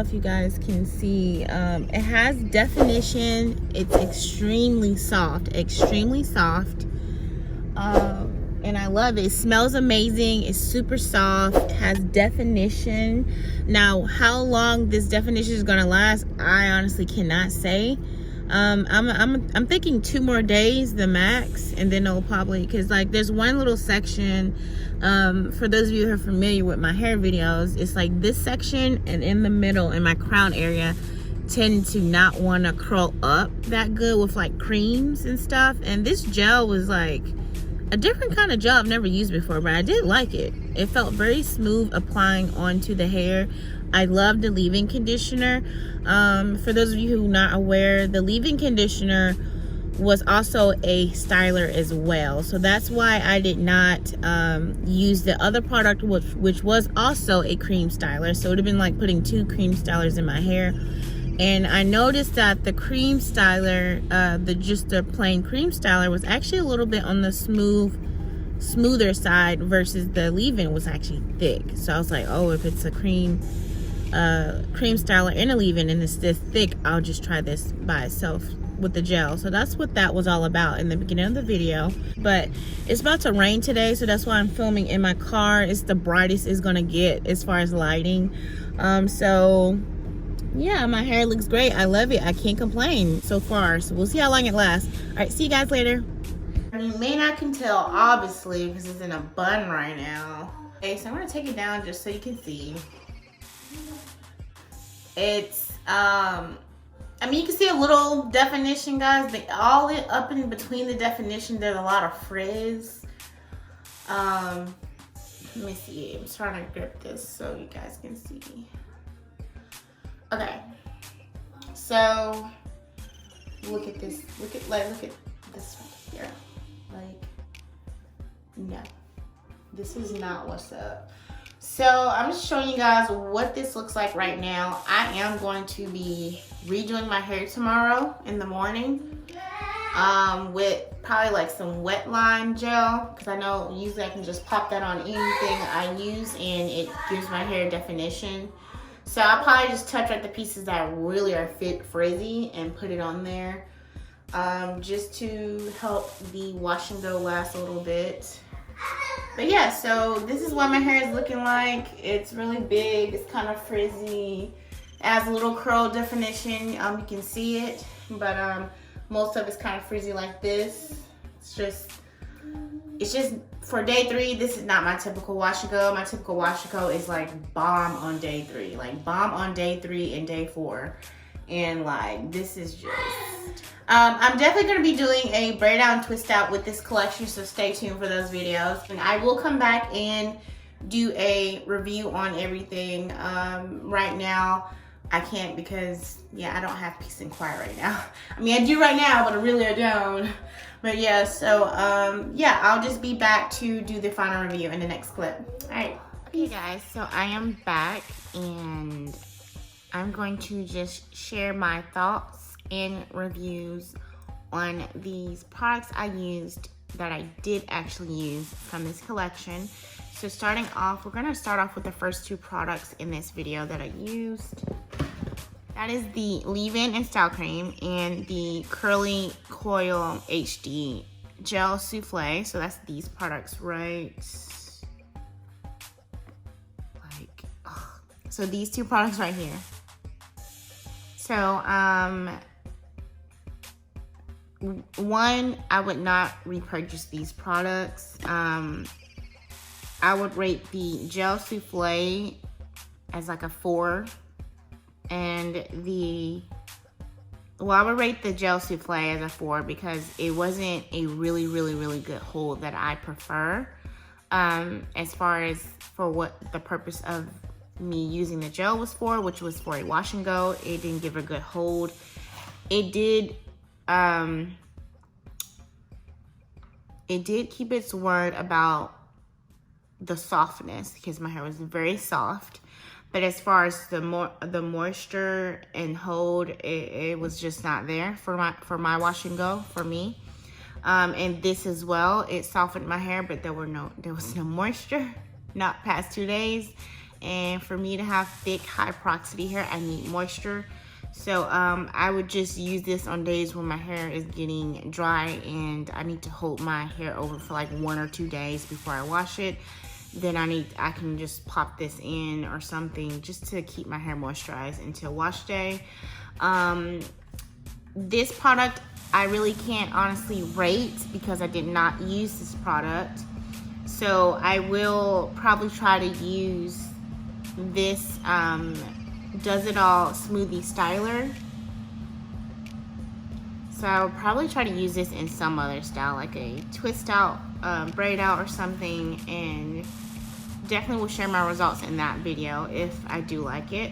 if you guys can see. It has definition. It's extremely soft, and I love it. It smells amazing. It's super soft. It has definition. Now, how long this definition is gonna last, I honestly cannot say. I'm thinking 2 more days, the max, and then it'll probably, because like there's one little section, for those of you who are familiar with my hair videos, it's like this section and in the middle in my crown area tend to not want to curl up that good with like creams and stuff. And this gel was like a different kind of gel I've never used before, but I did like it. It felt very smooth applying onto the hair. I love the leave-in conditioner. For those of you who are not aware, the leave-in conditioner was also a styler as well. So that's why I did not use the other product, which was also a cream styler. So it would have been like putting 2 cream stylers in my hair. And I noticed that the cream styler, just the plain cream styler, was actually a little bit on the smoother side versus the leave-in was actually thick. So I was like, oh, if it's a cream styler and a leave-in and it's this thick, I'll just try this by itself with the gel. So that's what that was all about in the beginning of the video. But it's about to rain today, so that's why I'm filming in my car. It's the brightest it's gonna get as far as lighting. So yeah, my hair looks great. I love it. I can't complain so far. So we'll see how long it lasts. All right, see you guys later. You may not can tell, obviously, because it's in a bun right now. Okay, so I'm gonna take it down just so you can see. It's I mean, you can see a little definition, guys, but all it up in between the definition, there's a lot of frizz. Let me see. I'm trying to grip this so you guys can see. Okay, so look at this. Look at this right here. Like, no, this is not what's up. So I'm just showing you guys what this looks like right now. I am going to be redoing my hair tomorrow in the morning with probably like some wet line gel, because I know usually I can just pop that on anything I use and it gives my hair definition. So I'll probably just touch like the pieces that really are frizzy and put it on there, just to help the wash and go last a little bit. But yeah, so this is what my hair is looking like. It's really big, it's kind of frizzy, it has a little curl definition, you can see it, but most of it's kind of frizzy like this. It's just for day 3, this is not my typical wash and go. My typical wash and go is like bomb on day 3, like bomb on day 3 and day 4. And like, this is just, I'm definitely going to be doing a braid out and twist out with this collection, so stay tuned for those videos. And I will come back and do a review on everything. Right now, I can't because, yeah, I don't have peace and quiet right now. I mean, I do right now, but I don't. But yeah, so, yeah, I'll just be back to do the final review in the next clip. All right. Okay, guys, so I am back, and I'm going to just share my thoughts and reviews on these products I used that I did actually use from this collection. So starting off, we're gonna start off with the first 2 products in this video that I used. That is the leave-in and style cream and the Curly Coil HD Gel Soufflé. So that's these products, right? Like, ugh. So these 2 products right here. So, one, I would not repurchase these products. I would rate the Gel Soufflé as like a 4. And I would rate the Gel Soufflé as a 4 because it wasn't a really good hold that I prefer. As far as for what the purpose of me using the gel was for, which was for a wash and go, it didn't give a good hold. It did keep its word about the softness because my hair was very soft. But as far as the moisture and hold, it was just not there for my wash and go for me. And this as well, it softened my hair, but there was no moisture, not past 2 days. and for me to have thick, high porosity hair, I need moisture. So I would just use this on days when my hair is getting dry and I need to hold my hair over for like 1 or 2 days before I wash it. Then I can just pop this in or something just to keep my hair moisturized until wash day. This product I really can't honestly rate because I did not use this product. So I will probably try to use this Does It All Smoothie Styler. So I'll probably try to use this in some other style, like a twist out, braid out or something, and definitely will share my results in that video if I do like it.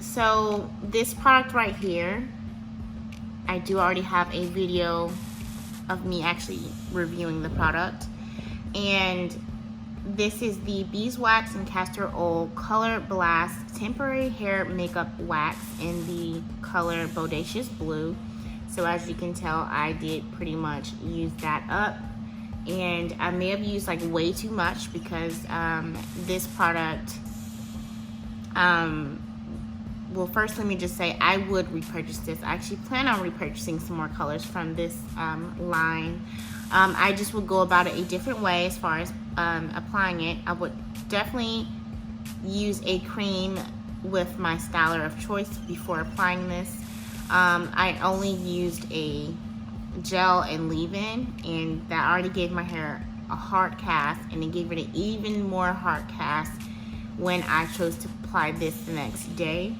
So this product right here, I do already have a video of me actually reviewing the product, and this is the Beeswax and Castor Oil Color Blast Temporary Hair Makeup Wax in the color Bodacious Blue. So as you can tell, I did pretty much use that up, and I may have used like way too much because this product, well, first let me just say I would repurchase this. I actually plan on repurchasing some more colors from this line. I just would go about it a different way as far as applying it. I would definitely use a cream with my styler of choice before applying this. I only used a gel and leave-in, and that already gave my hair a hard cast, and it gave it an even more hard cast when I chose to apply this the next day.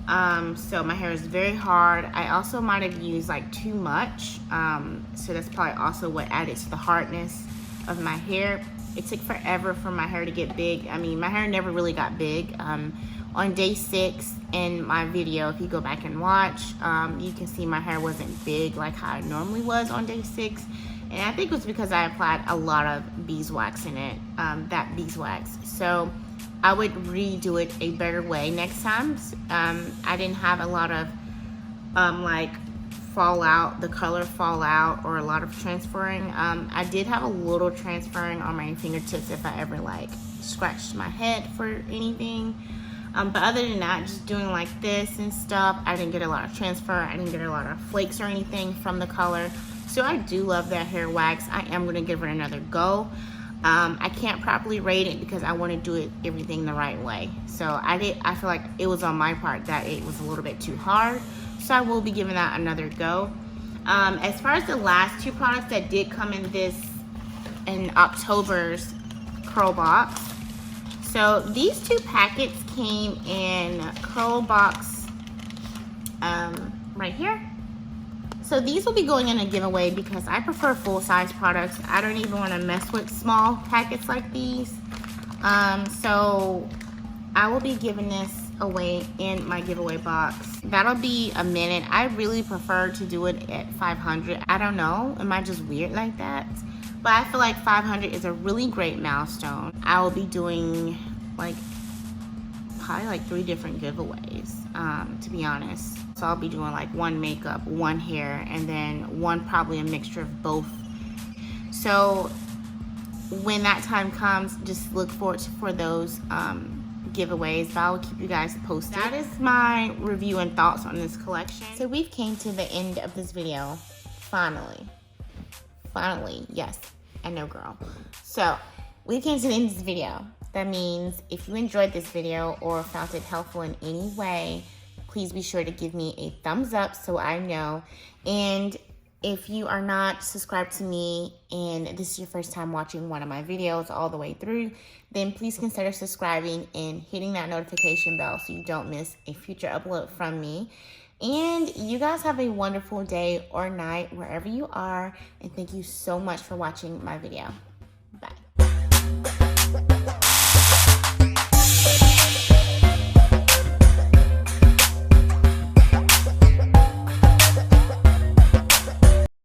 So my hair is very hard. I also might have used like too much, so that's probably also what added to the hardness of my hair. It took forever for my hair to get big. I mean, my hair never really got big. On day 6 in my video, if you go back and watch, you can see my hair wasn't big like how it normally was on day 6. And I think it was because I applied a lot of beeswax in it, that beeswax. So I would redo it a better way next time. I didn't have a lot of like fallout, the color fallout, or a lot of transferring. I did have a little transferring on my fingertips if I ever like scratched my head for anything. But other than that, just doing like this and stuff, I didn't get a lot of transfer. I didn't get a lot of flakes or anything from the color. So I do love that hair wax. I am gonna give it another go. I can't properly rate it because I want to do everything the right way. So I feel like it was on my part that it was a little bit too hard. So I will be giving that another go. As far as the last 2 products that did come in October's Curlbox. So these 2 packets came in Curlbox right here. So these will be going in a giveaway because I prefer full-size products. I don't even want to mess with small packets like these. So I will be giving this away in my giveaway box. That'll be a minute. I really prefer to do it at 500. I don't know, am I just weird like that? But I feel like 500 is a really great milestone. I will be doing like probably like 3 different giveaways, to be honest. So I'll be doing like 1 makeup, 1 hair, and then 1 probably a mixture of both. So when that time comes, just look forward for those giveaways, but I will keep you guys posted. That is my review and thoughts on this collection. So we've came to the end of this video, finally. Finally, yes, I know, girl. So we came to the end of this video. That means if you enjoyed this video or found it helpful in any way, please be sure to give me a thumbs up so I know. And if you are not subscribed to me and this is your first time watching one of my videos all the way through, then please consider subscribing and hitting that notification bell so you don't miss a future upload from me. And you guys have a wonderful day or night wherever you are, and thank you so much for watching my video.